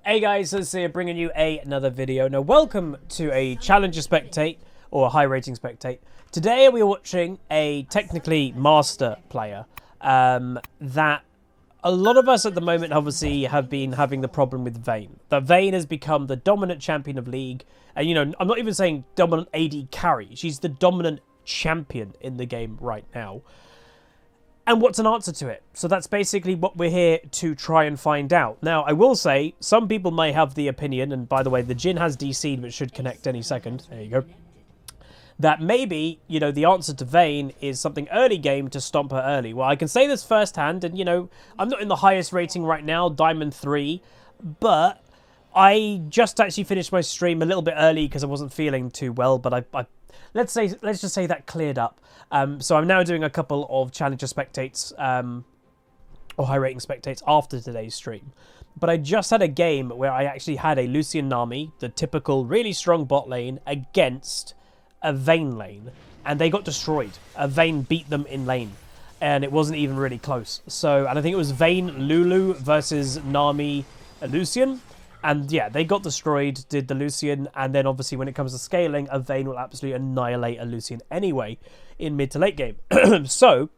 Hey guys, so here bringing you another video. Now welcome to a Challenger Spectate, or a high rating Spectate. Today we're watching a technically master player that a lot of us at the moment obviously have been having the problem with VAYNE. That VAYNE has become the dominant champion of League. And you know, I'm not even saying dominant AD carry. She's the dominant champion in the game right now. And what's an answer to it? So that's basically what we're here to try and find out. Now, I will say, some people may have the opinion, and by the way, the Jhin has DC'd, but should connect any second. There you go. That maybe, you know, the answer to VAYNE is something early game to stomp her early. Well, I can say this firsthand, and, you know, I'm not in the highest rating right now, Diamond 3, but I just actually finished my stream a little bit early because I wasn't feeling too well, but let's just say that cleared up. So I'm now doing a couple of Challenger Spectates, or high rating Spectates after today's stream. But I just had a game where I actually had a Lucian Nami, the typical really strong bot lane, against a VAYNE lane. And they got destroyed. A VAYNE beat them in lane. And it wasn't even really close. So, and I think it was VAYNE Lulu versus Nami Lucian. And yeah, they got destroyed, did the Lucian, and then obviously when it comes to scaling, a VAYNE will absolutely annihilate a Lucian anyway in mid to late game. So,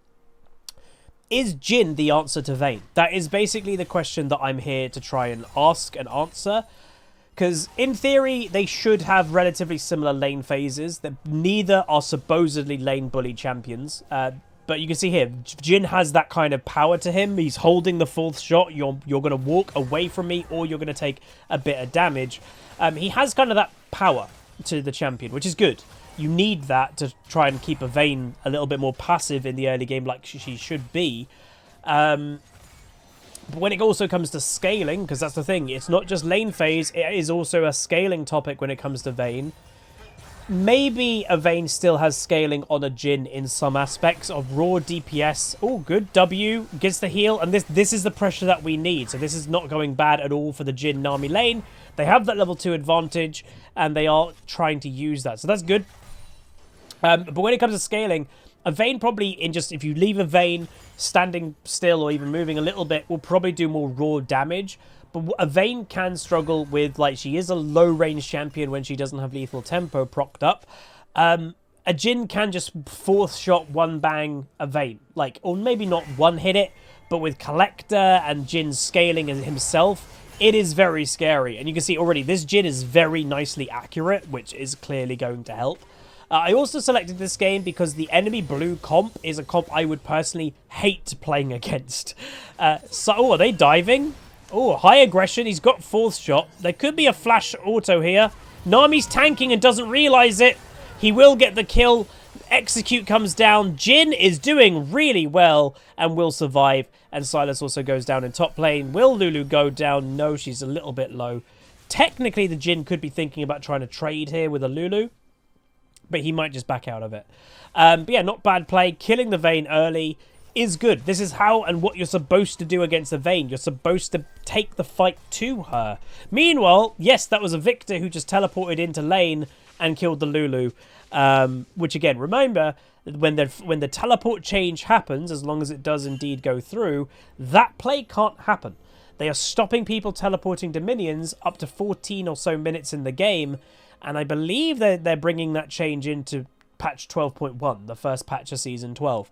is Jhin the answer to VAYNE? That is basically the question that I'm here to try and ask and answer. Because in theory, they should have relatively similar lane phases. That neither are supposedly lane bully champions. But you can see here, Jhin has that kind of power to him. He's holding the fourth shot. You're going to walk away from me, or you're going to take a bit of damage. He has kind of that power to the champion, which is good. You need that to try and keep a VAYNE a little bit more passive in the early game, like she should be. But when it also comes to scaling, because that's the thing, it's not just lane phase, it is also a scaling topic when it comes to VAYNE. Maybe a VAYNE still has scaling on a Jhin in some aspects of raw DPS. Oh, good. W gets the heal. And this is the pressure that we need. So this is not going bad at all for the Jhin Nami lane. They have that level 2 advantage. And they are trying to use that. So that's good. But when it comes to scaling, a VAYNE probably if you leave a VAYNE standing still or even moving a little bit, will probably do more raw damage. But a VAYNE can struggle with, like, she is a low-range champion when she doesn't have lethal tempo procced up. A Jhin can just fourth shot one bang a VAYNE. Like, or maybe not one hit it, but with Collector and Jhin scaling himself, it is very scary. And you can see already, this Jhin is very nicely accurate, which is clearly going to help. I also selected this game because the enemy blue comp is a comp I would personally hate playing against. Oh, are they diving? Oh, high aggression. He's got fourth shot. There could be a flash auto here. Nami's tanking and doesn't realize it. He will get the kill. Execute comes down. Jhin is doing really well and will survive. And Silas also goes down in top lane. Will Lulu go down? No, she's a little bit low. Technically, the Jhin could be thinking about trying to trade here with a Lulu, but he might just back out of it. But yeah, not bad play. Killing the VAYNE early is good. This is how and what you're supposed to do against a VAYNE. You're supposed to take the fight to her. Meanwhile, yes, that was a Victor who just teleported into lane and killed the Lulu. Which again, remember, when the teleport change happens, as long as it does indeed go through, that play can't happen. They are stopping people teleporting to minions up to 14 or so minutes in the game, and I believe they're bringing that change into patch 12.1, the first patch of season 12.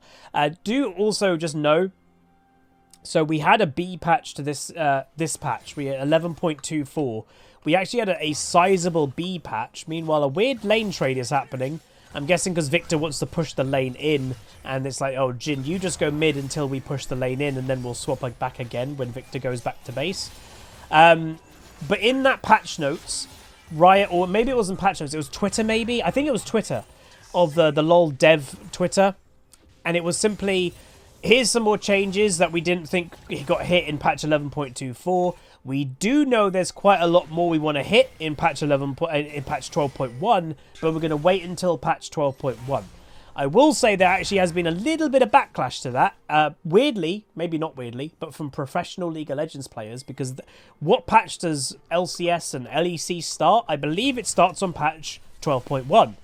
Do also just know, so we had a B patch to this patch. We had 11.24. We actually had a sizable B patch. Meanwhile, a weird lane trade is happening. I'm guessing because Victor wants to push the lane in, and it's like, oh, Jhin, you just go mid until we push the lane in, and then we'll swap back again when Victor goes back to base. But in that patch notes, Riot, or maybe it wasn't patch notes, it was Twitter maybe? I think it was Twitter, of the LOL dev Twitter, and it was simply, here's some more changes that we didn't think got hit in patch 11.24. We do know there's quite a lot more we want to hit in patch 12.1, but we're going to wait until patch 12.1. I will say there actually has been a little bit of backlash to that. Weirdly, maybe not weirdly, but from professional League of Legends players, because what patch does LCS and LEC start? I believe it starts on patch 12.1.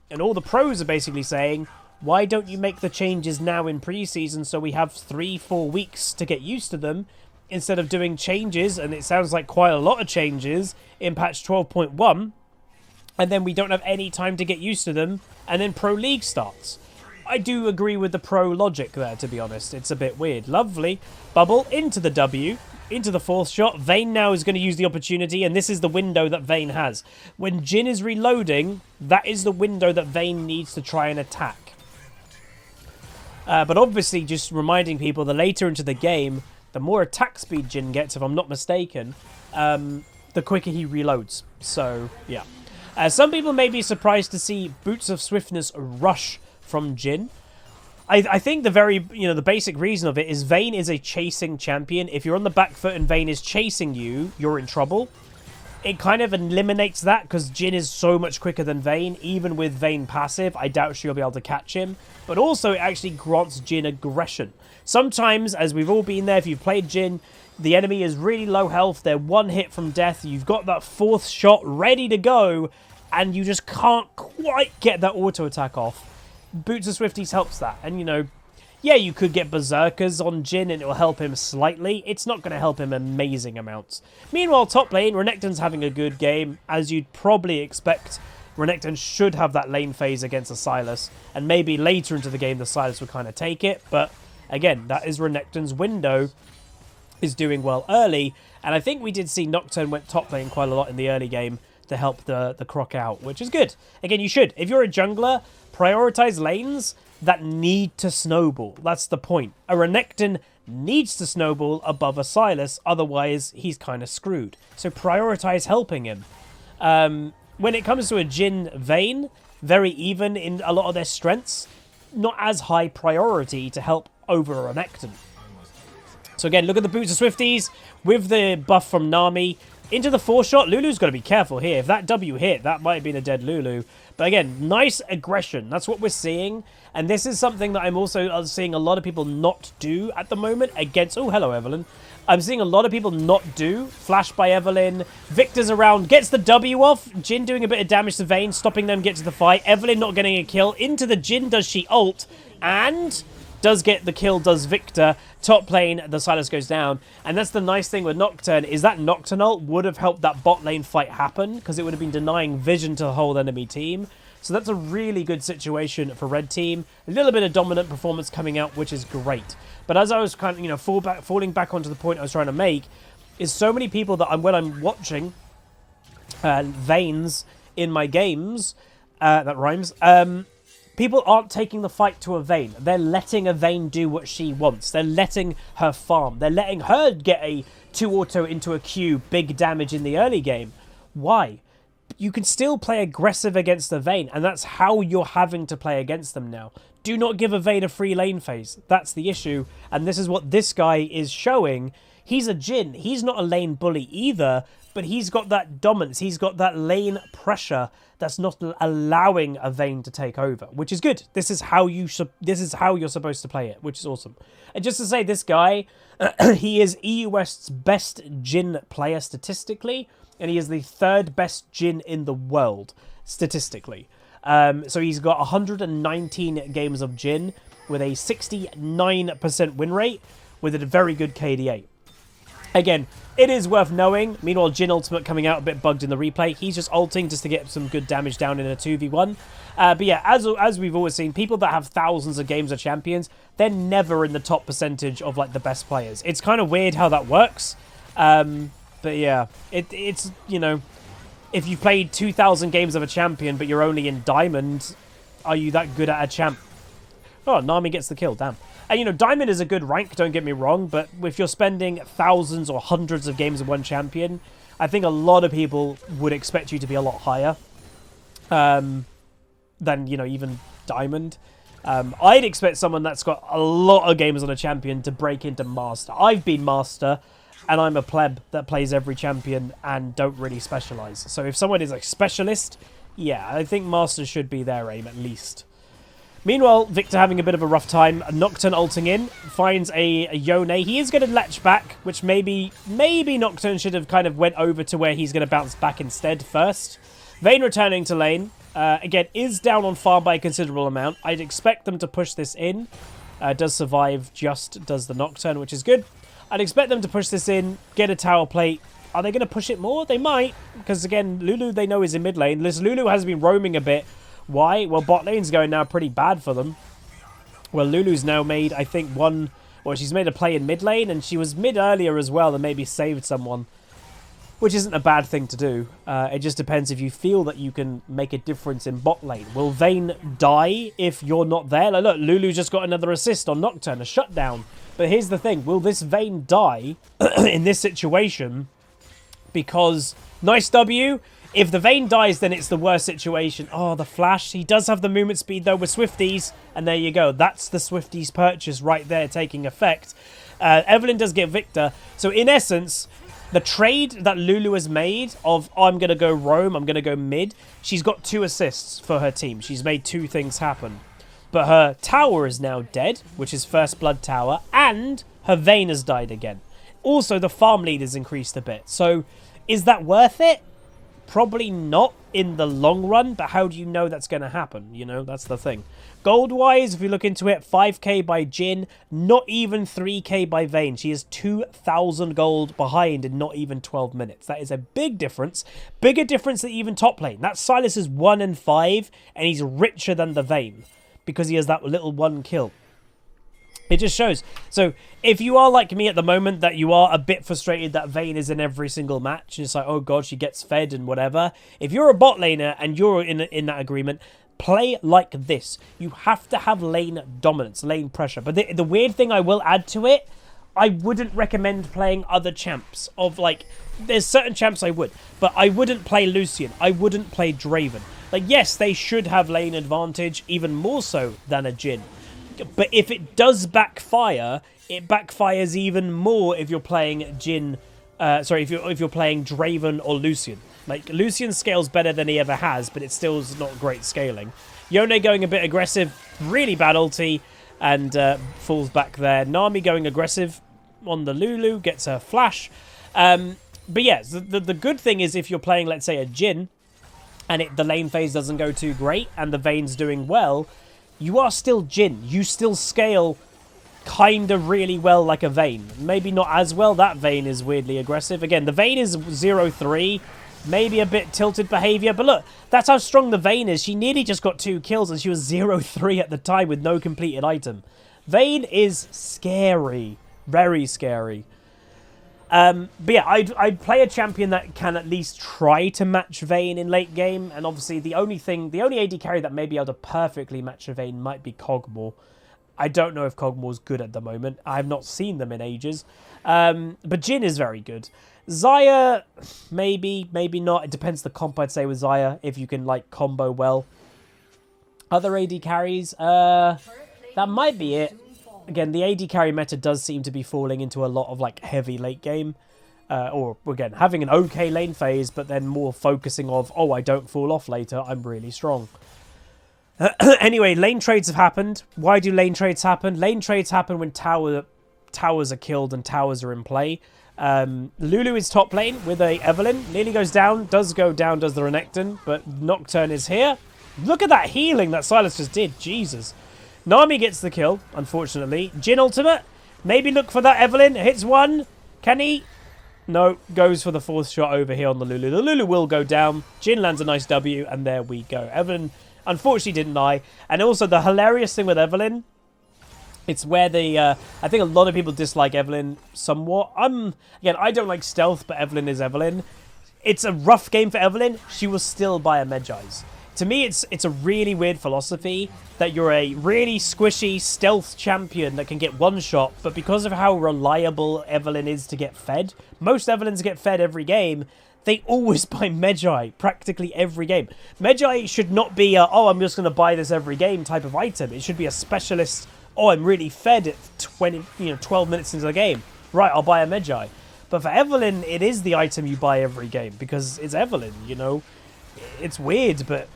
And all the pros are basically saying, why don't you make the changes now in preseason so we have 3-4 weeks to get used to them instead of doing changes, and it sounds like quite a lot of changes in patch 12.1, and then we don't have any time to get used to them, and then Pro League starts. I do agree with the pro logic there, to be honest. It's a bit weird. Lovely. Bubble into the W, into the fourth shot. VAYNE now is going to use the opportunity, and this is the window that VAYNE has. When Jhin is reloading, that is the window that VAYNE needs to try and attack. But obviously, just reminding people, the later into the game, the more attack speed Jhin gets, if I'm not mistaken, the quicker he reloads. So, yeah. Some people may be surprised to see Boots of Swiftness rush from Jhin. I think the basic reason of it is VAYNE is a chasing champion. If you're on the back foot and VAYNE is chasing you, you're in trouble. It kind of eliminates that because Jhin is so much quicker than VAYNE. Even with VAYNE passive, I doubt she'll be able to catch him. But also, it actually grants Jhin aggression. Sometimes, as we've all been there, if you've played Jhin, the enemy is really low health. They're one hit from death. You've got that fourth shot ready to go, and you just can't quite get that auto attack off. Boots of Swifties helps that. And, you know, yeah, you could get Berserkers on Jhin and it will help him slightly. It's not going to help him amazing amounts. Meanwhile, top lane, Renekton's having a good game. As you'd probably expect, Renekton should have that lane phase against the Sylas. And maybe later into the game, the Sylas would kind of take it. But, again, that is Renekton's window. Is doing well early. And I think we did see Nocturne went top lane quite a lot in the early game to help the Croc out, which is good. Again, you should. If you're a jungler, prioritize lanes that need to snowball. That's the point. A Renekton needs to snowball above a Sylas, otherwise he's kind of screwed. So prioritize helping him. When it comes to a Jhin Vayne, very even in a lot of their strengths, not as high priority to help over a Renekton. So again, look at the Boots of Swifties with the buff from Nami. Into the four shot, Lulu's got to be careful here. If that W hit, that might have been a dead Lulu. But again, nice aggression. That's what we're seeing. And this is something that I'm also seeing a lot of people not do at the moment against... Oh, hello, Evelyn. I'm seeing a lot of people not do. Flash by Evelyn. Victor's around. Gets the W off. Jhin doing a bit of damage to Vayne, stopping them get to the fight. Evelyn not getting a kill. Into the Jhin does she ult. And... does get the kill, does Victor. Top lane, the Sylas goes down. And that's the nice thing with Nocturne, is that Nocturne ult would have helped that bot lane fight happen, because it would have been denying vision to the whole enemy team. So that's a really good situation for Red Team. A little bit of dominant performance coming out, which is great. But as I was kind of, you know, falling back onto the point I was trying to make, is so many people that when I'm watching Vaynes in my games, that rhymes, people aren't taking the fight to a Vayne. They're letting a Vayne do what she wants. They're letting her farm. They're letting her get a 2 auto into a Q, big damage in the early game. Why? You can still play aggressive against the Vayne, and that's how you're having to play against them now. Do not give a Vayne a free lane phase. That's the issue, and this is what this guy is showing. He's a Jhin. He's not a lane bully either, but he's got that dominance. He's got that lane pressure that's not allowing a Vayne to take over, which is good. This is how you're supposed to play it, which is awesome. And just to say, this guy, he is EU West's best Jhin player statistically, and he is the 3rd best Jhin in the world statistically. So he's got 119 games of Jhin with a 69% win rate with a very good KDA. Again, it is worth knowing. Meanwhile, Jhin Ultimate coming out a bit bugged in the replay. He's just ulting just to get some good damage down in a 2v1. But yeah, as we've always seen, people that have thousands of games of champions, they're never in the top percentage of like the best players. It's kind of weird how that works. But yeah, it's, you know, if you've played 2,000 games of a champion, but you're only in Diamond, are you that good at a champ? Oh, Nami gets the kill, damn. And, you know, Diamond is a good rank, don't get me wrong, but if you're spending thousands or hundreds of games of one champion, I think a lot of people would expect you to be a lot higher than, you know, even Diamond. I'd expect someone that's got a lot of games on a champion to break into Master. I've been Master, and I'm a pleb that plays every champion and don't really specialize. So if someone is a specialist, yeah, I think Master should be their aim at least. Meanwhile, Victor having a bit of a rough time. Nocturne ulting in, finds a Yone. He is going to latch back, which maybe Nocturne should have kind of went over to where he's going to bounce back instead first. Vayne returning to lane. Again, is down on farm by a considerable amount. I'd expect them to push this in. Does survive, just does the Nocturne, which is good. I'd expect them to push this in, get a tower plate. Are they going to push it more? They might, because again, Lulu they know is in mid lane. This Lulu has been roaming a bit. Why? Well, bot lane's going now pretty bad for them. Well, Lulu's now made, I think, she's made a play in mid lane, and she was mid earlier as well and maybe saved someone, which isn't a bad thing to do. It just depends if you feel that you can make a difference in bot lane. Will Vayne die if you're not there? Like, look, Lulu just got another assist on Nocturne, a shutdown. But here's the thing. Will this Vayne die in this situation? Because, nice W. If the Vayne dies, then it's the worst situation. Oh, the flash. He does have the movement speed, though, with Swifties. And there you go. That's the Swifties purchase right there taking effect. Evelyn does get Victor. So, in essence, the trade that Lulu has made of, oh, I'm going to go roam, I'm going to go mid, she's got 2 assists for her team. She's made 2 things happen. But her tower is now dead, which is First Blood Tower, and her Vayne has died again. Also, the farm lead has increased a bit. So, is that worth it? Probably not in the long run, but how do you know that's going to happen? You know, that's the thing. Gold-wise, if we look into it, 5k by Jhin, not even 3k by Vayne. She is 2,000 gold behind in not even 12 minutes. That is a big difference. Bigger difference than even top lane. That Sylas is 1 and 5, and he's richer than the Vayne because he has that little 1 kill. It just shows. So, if you are like me at the moment, that you are a bit frustrated that Vayne is in every single match, and it's like, oh god, she gets fed and whatever. If you're a bot laner and you're in that agreement, play like this. You have to have lane dominance, lane pressure. But the weird thing I will add to it, I wouldn't recommend playing other champs. There's certain champs I would, but I wouldn't play Lucian. I wouldn't play Draven. Like, yes, they should have lane advantage, even more so than a Jhin. But if it does backfire, it backfires even more if you're playing Jhin. If you're playing Draven or Lucian. Like, Lucian scales better than he ever has, but it still is not great scaling. Yone going a bit aggressive, really bad ulti, and falls back there. Nami going aggressive on the Lulu, gets her flash. But yeah, the good thing is if you're playing, let's say, a Jhin, and the lane phase doesn't go too great, and the Vayne's doing well, you are still Jhin. You still scale kind of really well like a Vayne. Maybe not as well. That Vayne is weirdly aggressive. Again, the Vayne is 0-3. Maybe a bit tilted behavior. But look, that's how strong the Vayne is. She nearly just got 2 kills and she was 0-3 at the time with no completed item. Vayne is scary. Very scary. But yeah, I'd play a champion that can at least try to match Vayne in late game. And obviously the only AD carry that may be able to perfectly match a Vayne might be Kog'Maw. I don't know if Kog'Maw's good at the moment. I have not seen them in ages. But Jhin is very good. Xayah, maybe, maybe not. It depends the comp, I'd say, with Xayah, if you can, like, combo well. Other AD carries, that might be it. Again, the AD carry meta does seem to be falling into a lot of, like, heavy late game. Or, again, having an okay lane phase, but then more focusing of, oh, I don't fall off later, I'm really strong. Anyway, lane trades have happened. Why do lane trades happen? Lane trades happen when towers are killed and towers are in play. Lulu is top lane with a Evelyn. Nearly goes down. Does go down, does the Renekton. But Nocturne is here. Look at that healing that Sylas just did. Jesus. Nami gets the kill, unfortunately. Jhin ultimate. Maybe look for that Evelyn. Hits one. Can he? No. Goes for the 4th shot over here on the Lulu. The Lulu will go down. Jhin lands a nice W. And there we go. Evelyn unfortunately didn't die. And also the hilarious thing with Evelyn, it's where I think a lot of people dislike Evelyn somewhat. Again, I don't like stealth, but Evelyn is Evelyn. It's a rough game for Evelyn. She will still buy a Medjai's. To me, it's a really weird philosophy that you're a really squishy stealth champion that can get one shot, but because of how reliable Evelyn is to get fed, most Evelyns get fed every game, they always buy Medjai practically every game. Medjai should not be oh, I'm just going to buy this every game type of item. It should be a specialist, oh, I'm really fed at 12 minutes into the game. Right, I'll buy a Medjai. But for Evelyn, it is the item you buy every game because it's Evelyn, you know. It's weird, but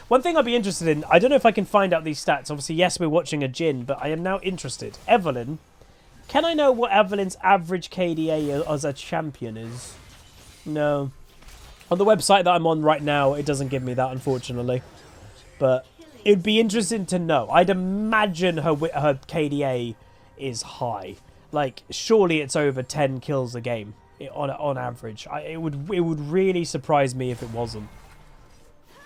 one thing I'd be interested in, I don't know if I can find out these stats. Obviously, yes, we're watching a Jhin, but I am now interested. Evelyn, can I know what Evelyn's average KDA as a champion is? No. On the website that I'm on right now, it doesn't give me that, unfortunately. But it'd be interesting to know. I'd imagine her KDA is high. Like, surely it's over 10 kills a game on average. It would really surprise me if it wasn't.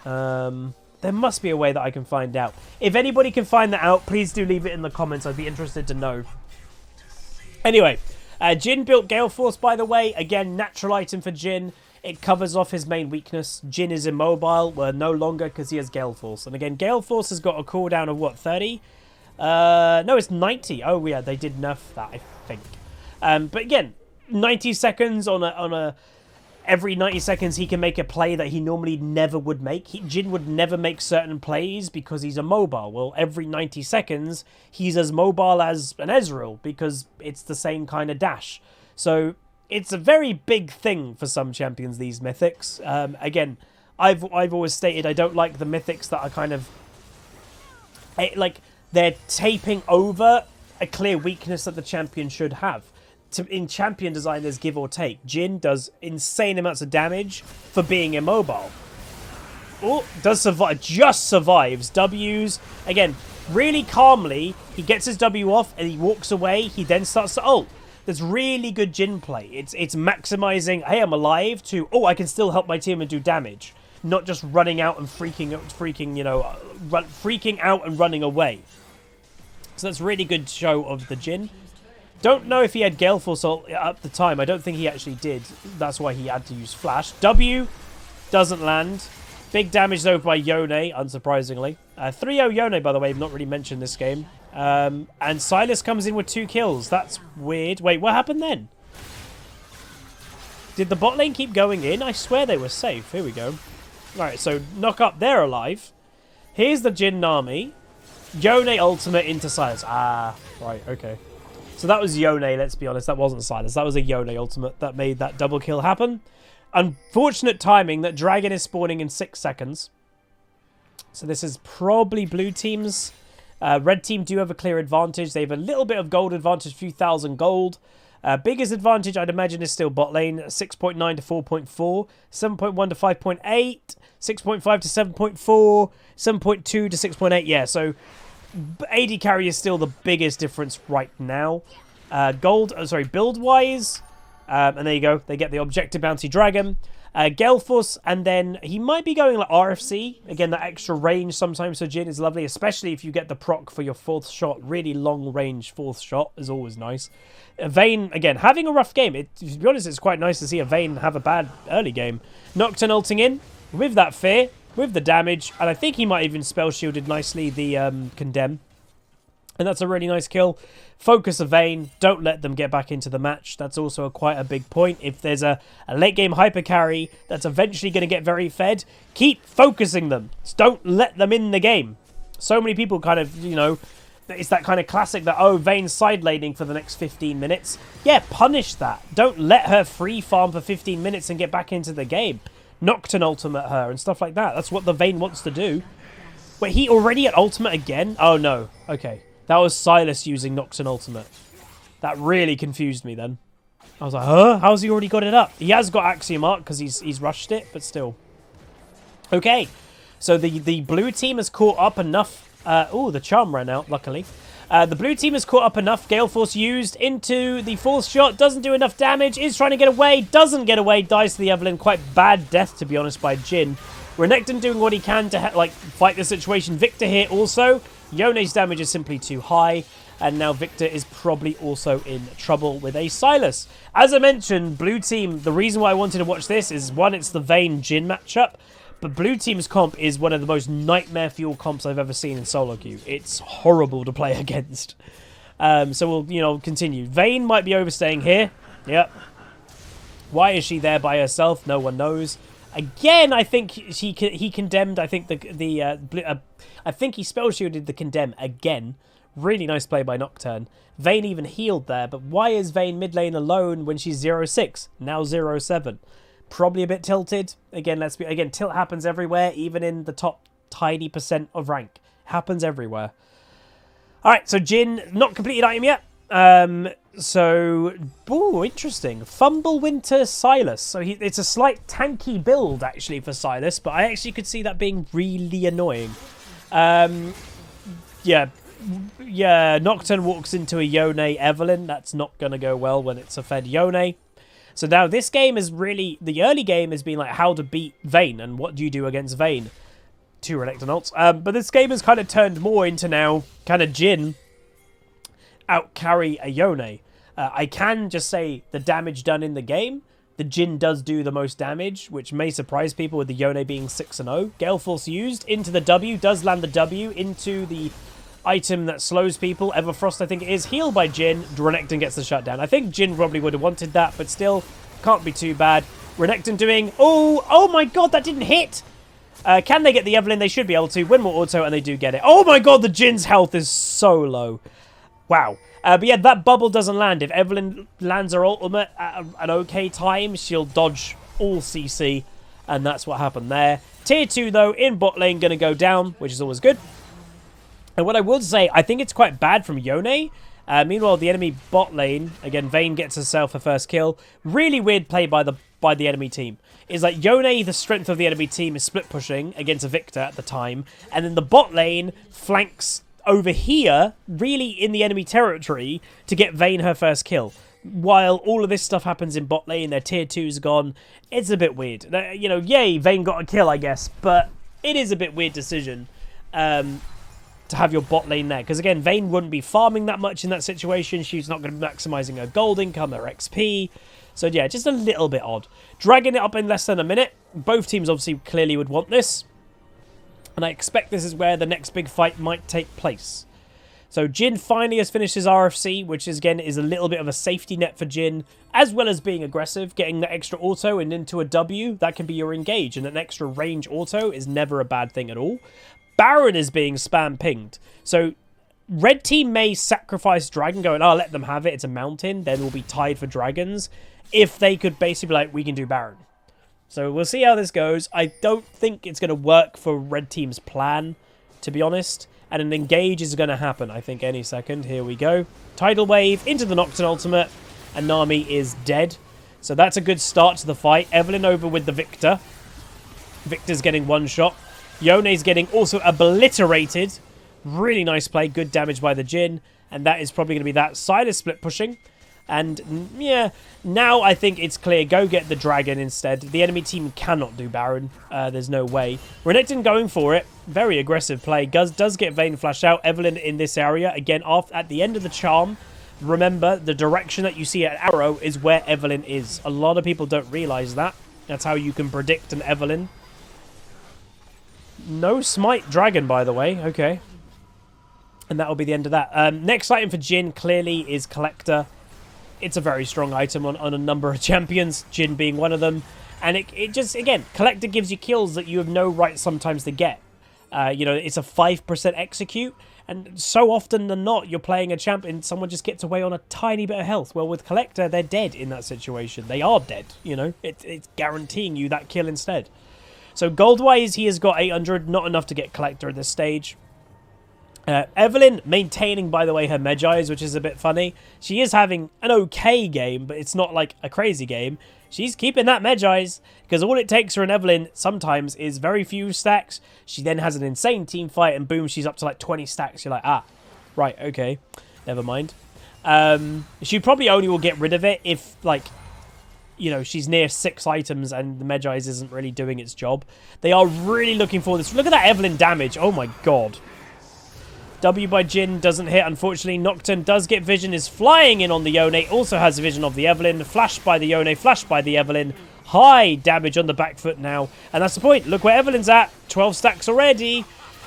There must be a way that I can find out. If anybody can find that out, please do leave it in the comments. I'd be interested to know. Anyway, Jhin built Gale Force, by the way. Again, natural item for Jhin. It covers off his main weakness. Jhin is immobile. Well, no longer because he has Gale Force. And again, Gale Force has got a cooldown of, what, 30? No, it's 90. Oh, yeah, they did nerf that, I think. But again, 90 seconds on a every 90 seconds he can make a play that he normally never would make. Jhin would never make certain plays because he's immobile. Well, every 90 seconds he's as mobile as an Ezreal because it's the same kind of dash. So it's a very big thing for some champions, these mythics. Again, I've always stated I don't like the mythics that are kind of like they're taping over a clear weakness that the champion should have. In champion design, there's give or take. Jhin does insane amounts of damage for being immobile. Oh, does survive, just survives. W's, again, really calmly. He gets his W off and he walks away. He then starts to ult. There's really good Jhin play. It's maximizing, hey, I'm alive, to, oh, I can still help my team and do damage. Not just running out and freaking out and running away. So that's really good show of the Jhin. Don't know if he had Gale Force at the time. I don't think he actually did. That's why he had to use Flash. W doesn't land. Big damage, though, by Yone, unsurprisingly. 3-0 Yone, by the way. I've not really mentioned this game. And Sylas comes in with 2 kills. That's weird. Wait, what happened then? Did the bot lane keep going in? I swear they were safe. Here we go. Alright, so knock up. They're alive. Here's the Jhin Nami. Yone ultimate into Sylas. Ah, right, okay. So that was Yone, let's be honest. That wasn't Sylas. That was a Yone ultimate that made that double kill happen. Unfortunate timing that Dragon is spawning in 6 seconds. So this is probably blue team's. Red team do have a clear advantage. They have a little bit of gold advantage, a few thousand gold. Biggest advantage, I'd imagine, is still bot lane. 6.9 to 4.4, 7.1 to 5.8, 6.5 to 7.4, 7.2 to 6.8. Yeah, so AD carry is still the biggest difference right now. Build-wise, and there you go. They get the Objective Bounty Dragon. Gale Force, and then he might be going like RFC. Again, that extra range sometimes for Jhin is lovely, especially if you get the proc for your 4th shot. Really long range 4th shot is always nice. VAYNE, again, having a rough game. To be honest, it's quite nice to see a VAYNE have a bad early game. Nocturne ulting in with that fear, with the damage, and I think he might even spell shielded nicely the Condemn. And that's a really nice kill. Focus of VAYNE. Don't let them get back into the match. That's also quite a big point. If there's a late game hyper carry that's eventually going to get very fed, keep focusing them. Just don't let them in the game. So many people kind of, you know, it's that kind of classic that, oh, VAYNE's side laning for the next 15 minutes. Yeah, punish that. Don't let her free farm for 15 minutes and get back into the game. Nocturne ultimate her and stuff like that. That's what the VAYNE wants to do. Wait, he already at ultimate again? Oh, no. Okay. That was Sylas using Nocturne ultimate. That really confused me then. I was like, huh? How's he already got it up? He has got Axiom Arc because he's rushed it, but still. Okay. So the blue team has caught up enough. Oh, the charm ran out, luckily. The blue team has caught up enough. Gale Force used into the 4th shot. Doesn't do enough damage. Is trying to get away. Doesn't get away. Dies to the Evelyn. Quite bad death, to be honest, by Jhin. Renekton doing what he can to fight the situation. Victor here also. Yone's damage is simply too high. And now Victor is probably also in trouble with a Sylas. As I mentioned, blue team, the reason why I wanted to watch this is, one, it's the VAYNE Jhin matchup. But blue team's comp is one of the most nightmare fuel comps I've ever seen in solo queue. It's horrible to play against. So we'll, you know, continue. VAYNE might be overstaying here. Yep. Why is she there by herself? No one knows. Again, I think he condemned. I think I think he spell shielded the Condemn again. Really nice play by Nocturne. VAYNE even healed there, but why is VAYNE mid lane alone when she's 0-6, now 0-7? Probably a bit tilted. Again, tilt happens everywhere, even in the top tiny % of rank. Happens everywhere. All right, so Jhin, not completed item yet. Ooh, interesting. Fumble Winter Sylas. So it's a slight tanky build, actually, for Sylas, but I actually could see that being really annoying. Yeah, yeah, Nocturne walks into a Yone Evelyn. That's not going to go well when it's a fed Yone. So now this game is really... The early game has been like how to beat VAYNE and what do you do against VAYNE. 2 Renekton ults. But this game has kind of turned more into now kind of Jhin out-carry a Yone. I can just say the damage done in the game. The Jhin does do the most damage, which may surprise people with the Yone being 6-0. Gale Force used into the W. Does land the W into the item that slows people. Everfrost, I think it is. Healed by Jhin. Renekton gets the shutdown. I think Jhin probably would have wanted that, but still can't be too bad. Renekton doing... Oh my god, that didn't hit! Can they get the Evelyn? They should be able to. Win more auto, and they do get it. Oh my god, the Jin's health is so low. Wow. But yeah, that bubble doesn't land. If Evelyn lands her ultimate at an okay time, she'll dodge all CC, and that's what happened there. Tier 2, though, in bot lane, going to go down, which is always good. And what I would say, I think it's quite bad from Yone. Meanwhile, the enemy bot lane, again, VAYNE gets herself a first kill. Really weird play by the enemy team. It's like Yone, the strength of the enemy team, is split pushing against a Victor at the time, and then the bot lane flanks over here, really in the enemy territory, to get VAYNE her first kill. While all of this stuff happens in bot lane, their tier 2's gone. It's a bit weird. You know, yay, VAYNE got a kill, I guess, but it is a bit weird decision to have your bot lane there. Because again, VAYNE wouldn't be farming that much in that situation. She's not going to be maximizing her gold income, her XP. So yeah, just a little bit odd. Dragging it up in less than a minute. Both teams obviously clearly would want this. And I expect this is where the next big fight might take place. So Jhin finally has finished his RFC, which is, again, is a little bit of a safety net for Jhin, as well as being aggressive, getting that extra auto and into a W. That can be your engage, and an extra range auto is never a bad thing at all. Baron is being spam pinged. So red team may sacrifice dragon, going, oh, let them have it, it's a mountain, then we'll be tied for dragons. If they could basically be like, we can do Baron. So we'll see how this goes. I don't think it's going to work for red team's plan, to be honest. And an engage is going to happen, I think, any second. Here we go. Tidal Wave into the Nocturne ultimate. And Nami is dead. So that's a good start to the fight. Evelyn over with the Victor. Victor's getting one shot. Yone's getting also obliterated. Really nice play. Good damage by the Jhin. And that is probably going to be that. Silas split pushing. And, yeah, now I think it's clear. Go get the dragon instead. The enemy team cannot do Baron. There's no way. Renekton going for it. Very aggressive play. Does get VAYNE flash out. Evelyn in this area. Again, at the end of the charm. Remember, the direction that you see at arrow is where Evelyn is. A lot of people don't realize that. That's how you can predict an Evelyn. No smite dragon, by the way. Okay. And that will be the end of that. Next item for Jhin clearly is Collector. It's a very strong item on a number of champions, Jhin being one of them. And it just, again, Collector gives you kills that you have no right sometimes to get. You know, it's a 5% execute. And so often than not, you're playing a champion, someone just gets away on a tiny bit of health. Well, with Collector, they're dead in that situation. They are dead, you know. It's guaranteeing you that kill instead. So gold-wise, he has got 800, not enough to get Collector at this stage. Evelyn maintaining, by the way, her Medjais, which is a bit funny. She is having an okay game, but it's not like a crazy game. She's keeping that Medjais, because all it takes for an Evelyn sometimes is very few stacks. She then has an insane team fight, and boom, she's up to like 20 stacks. You're like, ah, right, okay, never mind. She probably only will get rid of it if, like, you know, she's near 6 items and the Medjais isn't really doing its job. They are really looking for this. Look at that Evelyn damage. Oh my god. W by Jhin doesn't hit, unfortunately. Nocturne does get vision, is flying in on the Yone. Also has vision of the Evelyn. Flash by the Yone, flash by the Evelyn. High damage on the back foot now. And that's the point. Look where Evelyn's at. 12 stacks already.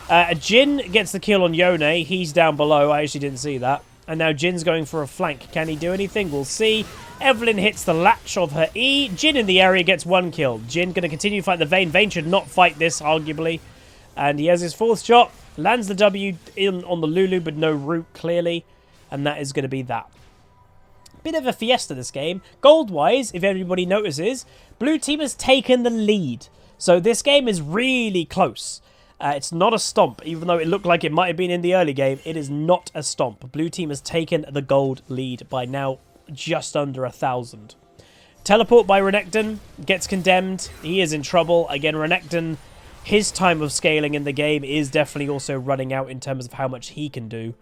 Jhin gets the kill on Yone. He's down below. I actually didn't see that. And now Jin's going for a flank. Can he do anything? We'll see. Evelyn hits the latch of her E. Jhin in the area gets 1 kill. Jhin going to continue to fight the VAYNE. VAYNE should not fight this, arguably. And he has his 4th shot. Lands the W in on the Lulu, but no root, clearly. And that is going to be that. Bit of a fiesta, this game. Gold-wise, if everybody notices, blue team has taken the lead. So this game is really close. It's not a stomp, even though it looked like it might have been in the early game. It is not a stomp. Blue team has taken the gold lead by now just under 1,000. Teleport by Renekton gets condemned. He is in trouble. Again, Renekton his time of scaling in the game is definitely also running out in terms of how much he can do.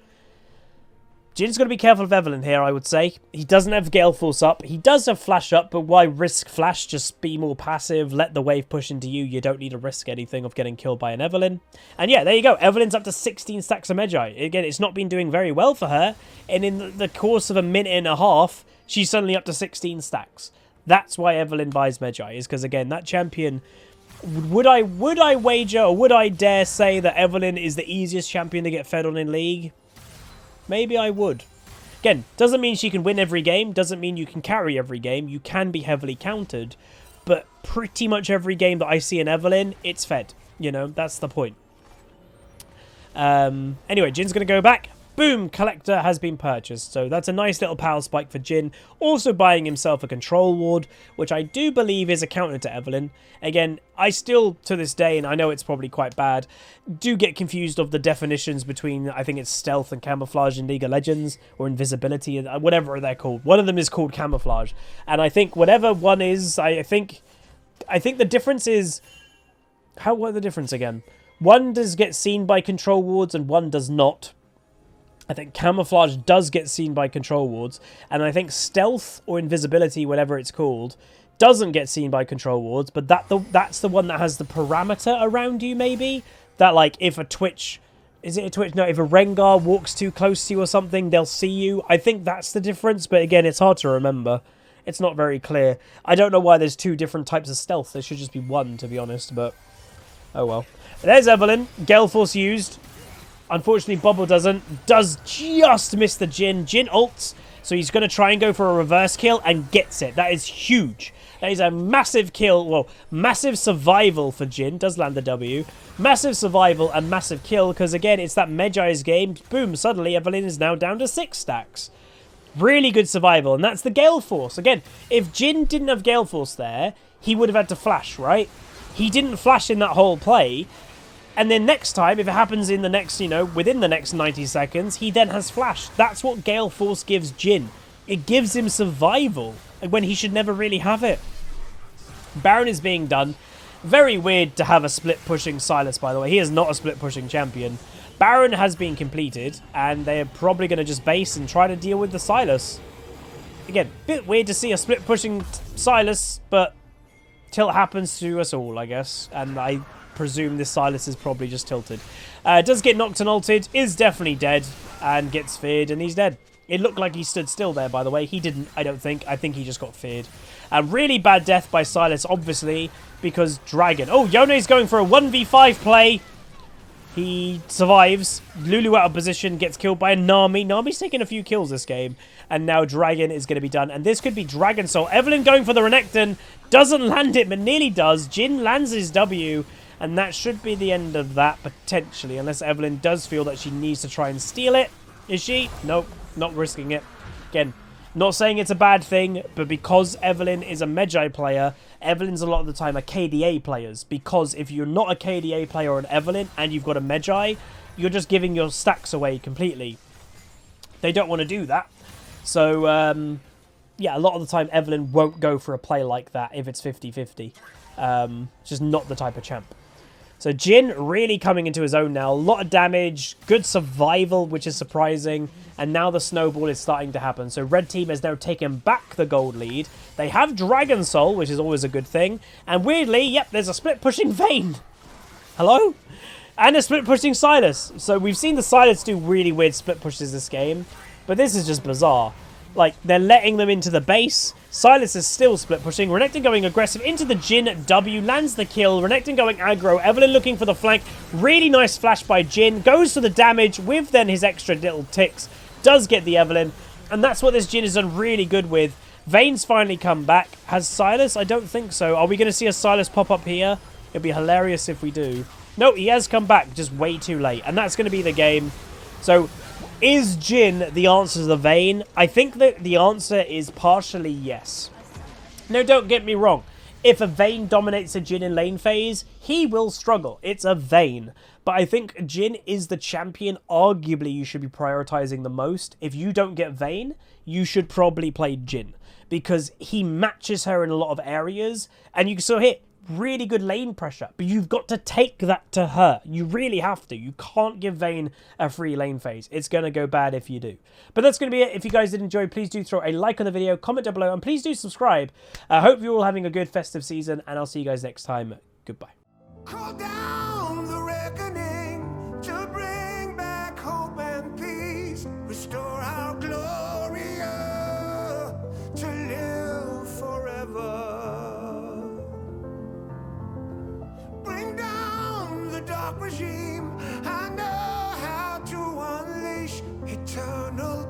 Jhin's got to be careful of Evelynn here, I would say. He doesn't have Gale Force up. He does have Flash up, but why risk Flash? Just be more passive. Let the wave push into you. You don't need to risk anything of getting killed by an Evelynn. And yeah, there you go. Evelynn's up to 16 stacks of Magi. Again, it's not been doing very well for her. And in the course of a minute and a half, she's suddenly up to 16 stacks. That's why Evelynn buys Magi, is because, again, that champion... Would I wager, or would I dare say that Evelynn is the easiest champion to get fed on in League? Maybe I would. Again, doesn't mean she can win every game. Doesn't mean you can carry every game. You can be heavily countered. But pretty much every game that I see in Evelynn, it's fed. You know, that's the point. Anyway, Jhin's going to go back. Boom, Collector has been purchased. So that's a nice little power spike for Jhin. Also buying himself a control ward, which I do believe is a counter to Evelynn. Again, I still, to this day, and I know it's probably quite bad, do get confused of the definitions between, I think it's stealth and camouflage in League of Legends, or invisibility, whatever they're called. One of them is called camouflage. And I think whatever one is, I think the difference is... What are the difference again? One does get seen by control wards and one does not. I think camouflage does get seen by control wards, and I think stealth or invisibility, whatever it's called, doesn't get seen by control wards, but that's the one that has the parameter around you, maybe? That, like, if a Twitch... Is it a Twitch? No, if a Rengar walks too close to you or something, they'll see you. I think that's the difference, but again, it's hard to remember. It's not very clear. I don't know why there's two different types of stealth. There should just be one, to be honest, but... Oh well. There's Evelynn. Gale Force used. Unfortunately, Bubble does just miss the Jhin. Jhin ults, so he's going to try and go for a reverse kill and gets it. That is huge. That is a massive kill. Well, massive survival for Jhin. Does land the W. Massive survival and massive kill because, again, it's that Magi's game. Boom, suddenly Evelynn is now down to 6 stacks. Really good survival, and that's the Gale Force. Again, if Jhin didn't have Gale Force there, he would have had to flash, right? He didn't flash in that whole play. And then next time, if it happens in the next, within the next 90 seconds, he then has flash. That's what Gale Force gives Jhin. It gives him survival when he should never really have it. Baron is being done. Very weird to have a split-pushing Sylas, by the way. He is not a split-pushing champion. Baron has been completed, and they are probably going to just base and try to deal with the Sylas. Again, bit weird to see a split-pushing Sylas, but tilt happens to us all, I guess. And I presume this Sylas is probably just tilted. Does get knocked and ulted, is definitely dead, and gets feared, and he's dead. It looked like he stood still there, by the way. He didn't, I don't think. I think he just got feared. Really bad death by Sylas, obviously, because Dragon. Oh, Yone's going for a 1v5 play. He survives. Lulu out of position, gets killed by a Nami. Nami's taking a few kills this game. And now Dragon is going to be done. And this could be Dragon Soul. Evelynn going for the Renekton. Doesn't land it, but nearly does. Jhin lands his W. And that should be the end of that, potentially. Unless Evelynn does feel that she needs to try and steal it. Is she? Nope. Not risking it. Again, not saying it's a bad thing, but because Evelynn is a Magi player, Evelynn's a lot of the time a KDA players. Because if you're not a KDA player or an Evelynn and you've got a Magi, you're just giving your stacks away completely. They don't want to do that. So, yeah, a lot of the time Evelynn won't go for a play like that if it's 50-50. Just not the type of champ. So Jhin really coming into his own now. A lot of damage, good survival, which is surprising. And now the snowball is starting to happen. So Red Team has now taken back the gold lead. They have Dragon Soul, which is always a good thing. And weirdly, yep, there's a split-pushing Vayne. Hello? And a split-pushing Sylas. So we've seen the Sylas do really weird split pushes this game. But this is just bizarre. Like, they're letting them into the base. Sylas is still split pushing. Renekton going aggressive into the Jhin W. Lands the kill. Renekton going aggro. Evelynn looking for the flank. Really nice flash by Jhin. Goes for the damage with then his extra little ticks. Does get the Evelynn. And that's what this Jhin has done really good with. Vayne's finally come back. Has Sylas? I don't think so. Are we going to see a Sylas pop up here? It'd be hilarious if we do. No, he has come back. Just way too late. And that's going to be the game. So... is Jhin the answer to the Vayne? I think that the answer is partially yes. No, don't get me wrong. If a Vayne dominates a Jhin in lane phase, he will struggle. It's a Vayne. But I think Jhin is the champion arguably you should be prioritizing the most. If you don't get Vayne, you should probably play Jhin. Because he matches her in a lot of areas. And you can still hit really good lane pressure, but you've got to take that to her. You really have to. You can't give VAYNE a free lane phase. It's going to go bad if you do. But that's going to be it. If you guys did enjoy, please do throw a like on the video, comment down below, and please do subscribe. I hope you're all having a good festive season, and I'll see you guys next time. Goodbye. Call down the reckoning to bring back hope and peace. Restore our glory to live forever. Bring down the dark regime. I know how to unleash eternal